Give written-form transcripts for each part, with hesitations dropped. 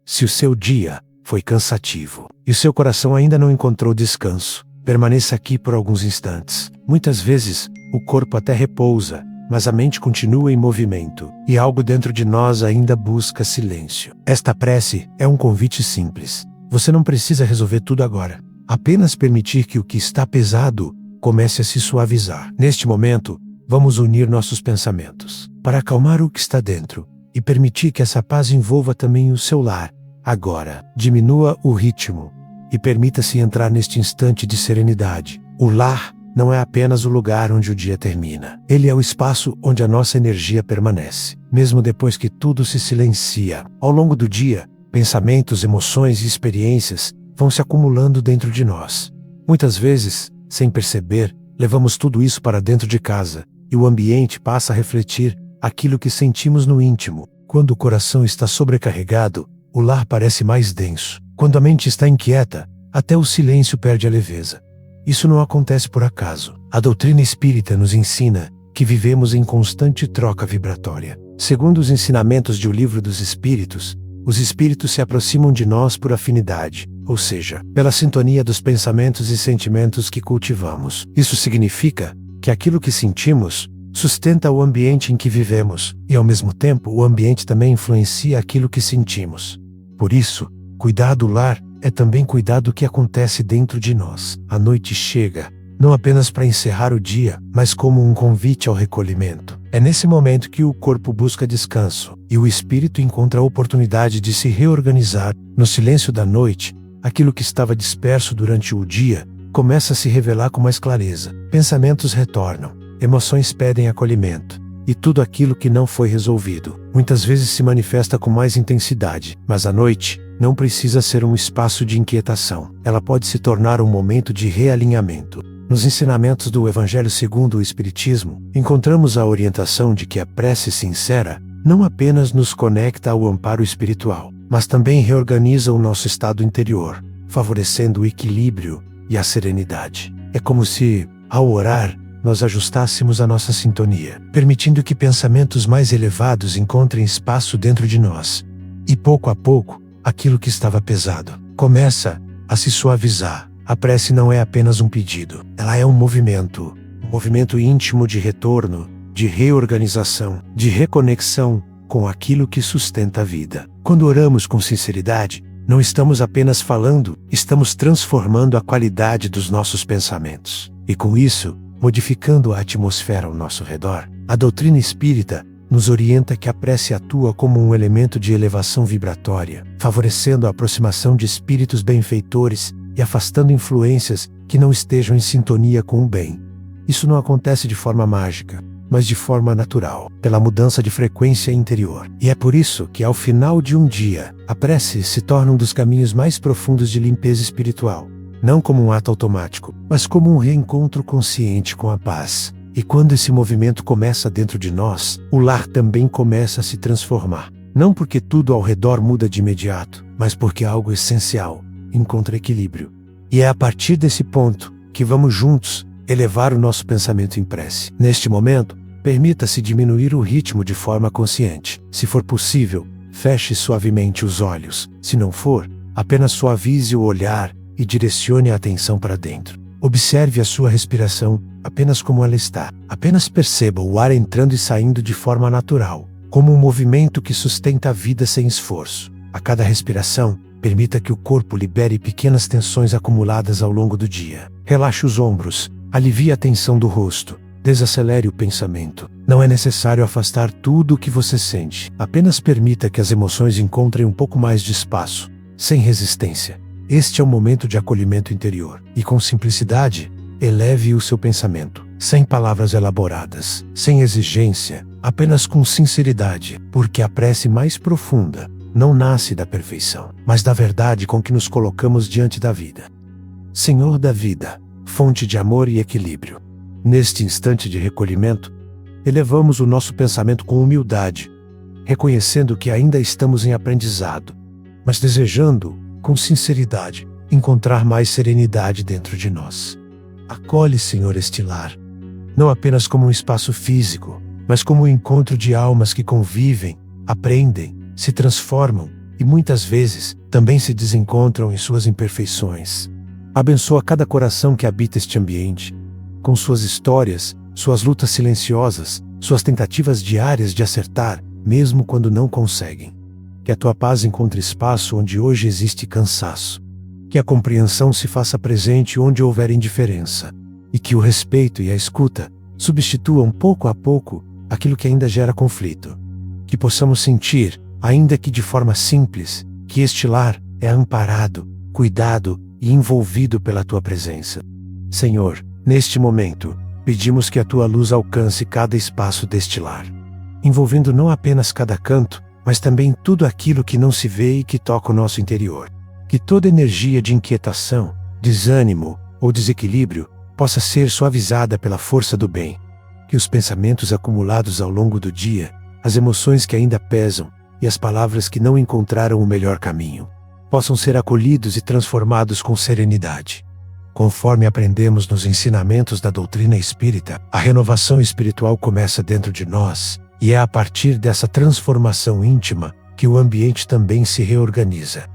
Se o seu dia foi cansativo e o seu coração ainda não encontrou descanso, permaneça aqui por alguns instantes. Muitas vezes, o corpo até repousa, mas a mente continua em movimento, e algo dentro de nós ainda busca silêncio. Esta prece é um convite simples. Você não precisa resolver tudo agora. Apenas permitir que o que está pesado comece a se suavizar. Neste momento, vamos unir nossos pensamentos para acalmar o que está dentro e permitir que essa paz envolva também o seu lar. Agora, diminua o ritmo e permita-se entrar neste instante de serenidade. O lar não é apenas o lugar onde o dia termina. Ele é o espaço onde a nossa energia permanece, mesmo depois que tudo se silencia. Ao longo do dia, pensamentos, emoções e experiências vão se acumulando dentro de nós. Muitas vezes, sem perceber, levamos tudo isso para dentro de casa, e o ambiente passa a refletir aquilo que sentimos no íntimo. Quando o coração está sobrecarregado, o lar parece mais denso. Quando a mente está inquieta, até o silêncio perde a leveza. Isso não acontece por acaso. A doutrina espírita nos ensina que vivemos em constante troca vibratória. Segundo os ensinamentos de O Livro dos Espíritos, os espíritos se aproximam de nós por afinidade, ou seja, pela sintonia dos pensamentos e sentimentos que cultivamos. Isso significa que aquilo que sentimos sustenta o ambiente em que vivemos, e ao mesmo tempo o ambiente também influencia aquilo que sentimos. Por isso, cuidar do lar é também cuidar do que acontece dentro de nós. A noite chega, não apenas para encerrar o dia, mas como um convite ao recolhimento. É nesse momento que o corpo busca descanso, e o espírito encontra a oportunidade de se reorganizar. No silêncio da noite, aquilo que estava disperso durante o dia começa a se revelar com mais clareza. Pensamentos retornam, emoções pedem acolhimento, e tudo aquilo que não foi resolvido muitas vezes se manifesta com mais intensidade. Mas a noite não precisa ser um espaço de inquietação. Ela pode se tornar um momento de realinhamento. Nos ensinamentos do Evangelho segundo o Espiritismo, encontramos a orientação de que a prece sincera não apenas nos conecta ao amparo espiritual, mas também reorganiza o nosso estado interior, favorecendo o equilíbrio e a serenidade. É como se, ao orar, nós ajustássemos a nossa sintonia, permitindo que pensamentos mais elevados encontrem espaço dentro de nós. E pouco a pouco, aquilo que estava pesado começa a se suavizar. A prece não é apenas um pedido, ela é um movimento íntimo de retorno, de reorganização, de reconexão com aquilo que sustenta a vida. Quando oramos com sinceridade, não estamos apenas falando, estamos transformando a qualidade dos nossos pensamentos. E com isso, modificando a atmosfera ao nosso redor. A doutrina espírita nos orienta que a prece atua como um elemento de elevação vibratória, favorecendo a aproximação de espíritos benfeitores e afastando influências que não estejam em sintonia com o bem. Isso não acontece de forma mágica, mas de forma natural, pela mudança de frequência interior. E é por isso que, ao final de um dia, a prece se torna um dos caminhos mais profundos de limpeza espiritual. Não como um ato automático, mas como um reencontro consciente com a paz. E quando esse movimento começa dentro de nós, o lar também começa a se transformar. Não porque tudo ao redor muda de imediato, mas porque algo essencial encontra equilíbrio. E é a partir desse ponto que vamos juntos elevar o nosso pensamento em prece. Neste momento, permita-se diminuir o ritmo de forma consciente. Se for possível, feche suavemente os olhos. Se não for, apenas suavize o olhar e direcione a atenção para dentro. Observe a sua respiração, apenas como ela está. Apenas perceba o ar entrando e saindo de forma natural, como um movimento que sustenta a vida sem esforço. A cada respiração, permita que o corpo libere pequenas tensões acumuladas ao longo do dia. Relaxe os ombros, alivie a tensão do rosto, desacelere o pensamento. Não é necessário afastar tudo o que você sente. Apenas permita que as emoções encontrem um pouco mais de espaço, sem resistência. Este é o momento de acolhimento interior. E com simplicidade, eleve o seu pensamento, sem palavras elaboradas, sem exigência, apenas com sinceridade, porque a prece mais profunda não nasce da perfeição, mas da verdade com que nos colocamos diante da vida. Senhor da vida, fonte de amor e equilíbrio. Neste instante de recolhimento, elevamos o nosso pensamento com humildade, reconhecendo que ainda estamos em aprendizado, mas desejando, com sinceridade, encontrar mais serenidade dentro de nós. Acolhe, Senhor, este lar, não apenas como um espaço físico, mas como um encontro de almas que convivem, aprendem, se transformam e muitas vezes também se desencontram em suas imperfeições. Abençoa cada coração que habita este ambiente, com suas histórias, suas lutas silenciosas, suas tentativas diárias de acertar, mesmo quando não conseguem. Que a tua paz encontre espaço onde hoje existe cansaço. Que a compreensão se faça presente onde houver indiferença. E que o respeito e a escuta substituam pouco a pouco aquilo que ainda gera conflito. Que possamos sentir, ainda que de forma simples, que este lar é amparado, cuidado e envolvido pela tua presença. Senhor, neste momento, pedimos que a tua luz alcance cada espaço deste lar, envolvendo não apenas cada canto, mas também tudo aquilo que não se vê e que toca o nosso interior. Que toda energia de inquietação, desânimo ou desequilíbrio possa ser suavizada pela força do bem. Que os pensamentos acumulados ao longo do dia, as emoções que ainda pesam e as palavras que não encontraram o melhor caminho, possam ser acolhidos e transformados com serenidade. Conforme aprendemos nos ensinamentos da doutrina espírita, a renovação espiritual começa dentro de nós, e é a partir dessa transformação íntima que o ambiente também se reorganiza.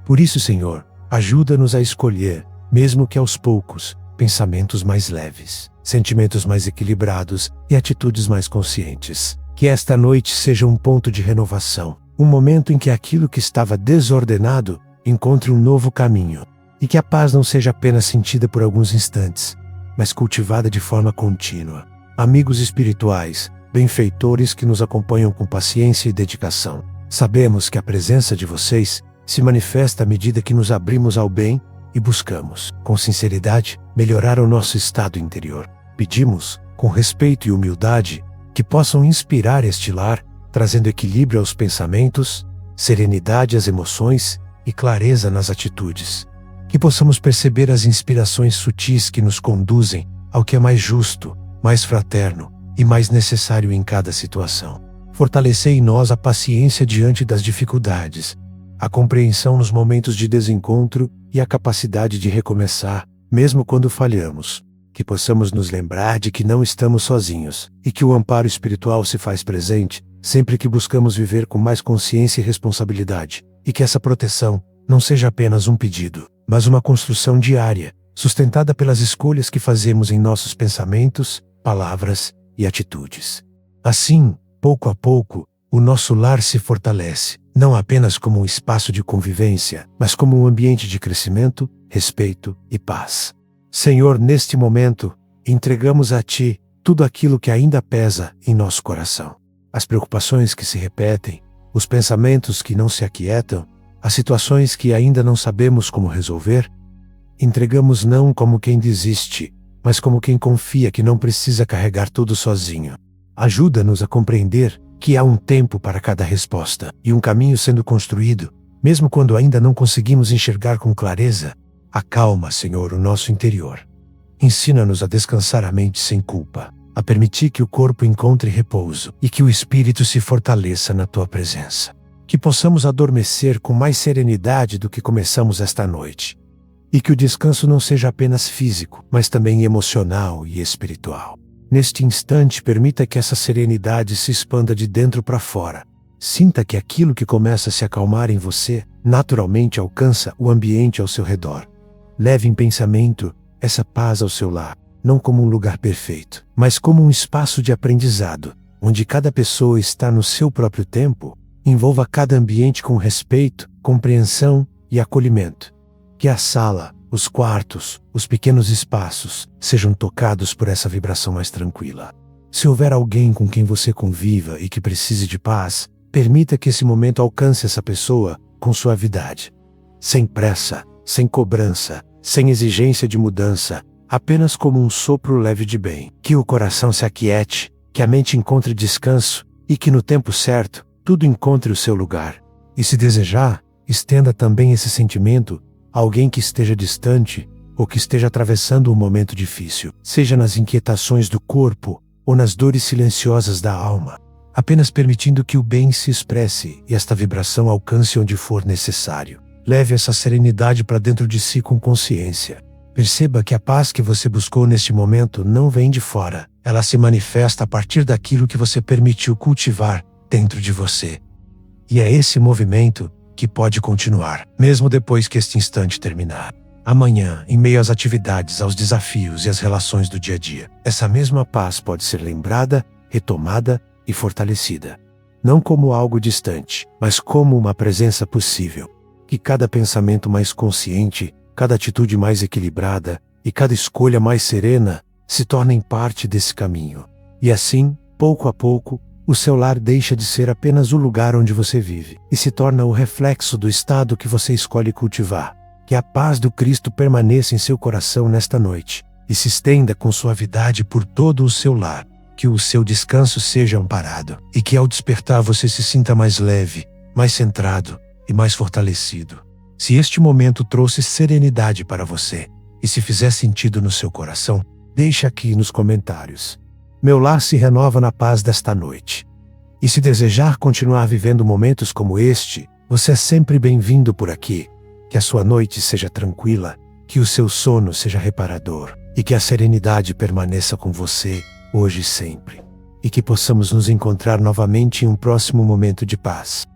Por isso, Senhor, ajuda-nos a escolher, mesmo que aos poucos, pensamentos mais leves, sentimentos mais equilibrados e atitudes mais conscientes. Que esta noite seja um ponto de renovação, um momento em que aquilo que estava desordenado encontre um novo caminho. E que a paz não seja apenas sentida por alguns instantes, mas cultivada de forma contínua. Amigos espirituais, benfeitores que nos acompanham com paciência e dedicação, sabemos que a presença de vocês se manifesta à medida que nos abrimos ao bem e buscamos, com sinceridade, melhorar o nosso estado interior. Pedimos, com respeito e humildade, que possam inspirar este lar, trazendo equilíbrio aos pensamentos, serenidade às emoções e clareza nas atitudes. Que possamos perceber as inspirações sutis que nos conduzem ao que é mais justo, mais fraterno e mais necessário em cada situação. Fortalecei em nós a paciência diante das dificuldades, a compreensão nos momentos de desencontro e a capacidade de recomeçar, mesmo quando falhamos. Que possamos nos lembrar de que não estamos sozinhos e que o amparo espiritual se faz presente sempre que buscamos viver com mais consciência e responsabilidade, e que essa proteção não seja apenas um pedido, mas uma construção diária, sustentada pelas escolhas que fazemos em nossos pensamentos, palavras e atitudes. Assim, pouco a pouco, o nosso lar se fortalece, não apenas como um espaço de convivência, mas como um ambiente de crescimento, respeito e paz. Senhor, neste momento, entregamos a Ti tudo aquilo que ainda pesa em nosso coração. As preocupações que se repetem, os pensamentos que não se aquietam, as situações que ainda não sabemos como resolver, entregamos não como quem desiste, mas como quem confia que não precisa carregar tudo sozinho. Ajuda-nos a compreender que há um tempo para cada resposta e um caminho sendo construído, mesmo quando ainda não conseguimos enxergar com clareza. Acalma, Senhor, o nosso interior. Ensina-nos a descansar a mente sem culpa, a permitir que o corpo encontre repouso e que o espírito se fortaleça na Tua presença. Que possamos adormecer com mais serenidade do que começamos esta noite. E que o descanso não seja apenas físico, mas também emocional e espiritual. Neste instante, permita que essa serenidade se expanda de dentro para fora. Sinta que aquilo que começa a se acalmar em você, naturalmente alcança o ambiente ao seu redor. Leve em pensamento essa paz ao seu lar, não como um lugar perfeito, mas como um espaço de aprendizado, onde cada pessoa está no seu próprio tempo. Envolva cada ambiente com respeito, compreensão e acolhimento. Que a sala, os quartos, os pequenos espaços sejam tocados por essa vibração mais tranquila. Se houver alguém com quem você conviva e que precise de paz, permita que esse momento alcance essa pessoa com suavidade. Sem pressa, sem cobrança, sem exigência de mudança, apenas como um sopro leve de bem. Que o coração se aquiete, que a mente encontre descanso e que no tempo certo, tudo encontre o seu lugar. E se desejar, estenda também esse sentimento a alguém que esteja distante ou que esteja atravessando um momento difícil, seja nas inquietações do corpo ou nas dores silenciosas da alma, apenas permitindo que o bem se expresse e esta vibração alcance onde for necessário. Leve essa serenidade para dentro de si com consciência. Perceba que a paz que você buscou neste momento não vem de fora, ela se manifesta a partir daquilo que você permitiu cultivar dentro de você. E é esse movimento que pode continuar, mesmo depois que este instante terminar. Amanhã, em meio às atividades, aos desafios e às relações do dia a dia, essa mesma paz pode ser lembrada, retomada e fortalecida. Não como algo distante, mas como uma presença possível. Que cada pensamento mais consciente, cada atitude mais equilibrada e cada escolha mais serena se tornem parte desse caminho. E assim, pouco a pouco, o seu lar deixa de ser apenas o lugar onde você vive e se torna o reflexo do estado que você escolhe cultivar. Que a paz do Cristo permaneça em seu coração nesta noite e se estenda com suavidade por todo o seu lar. Que o seu descanso seja amparado e que ao despertar você se sinta mais leve, mais centrado e mais fortalecido. Se este momento trouxe serenidade para você e se fizer sentido no seu coração, deixe aqui nos comentários. Meu lar se renova na paz desta noite. E se desejar continuar vivendo momentos como este, você é sempre bem-vindo por aqui. Que a sua noite seja tranquila, que o seu sono seja reparador e que a serenidade permaneça com você, hoje e sempre. E que possamos nos encontrar novamente em um próximo momento de paz.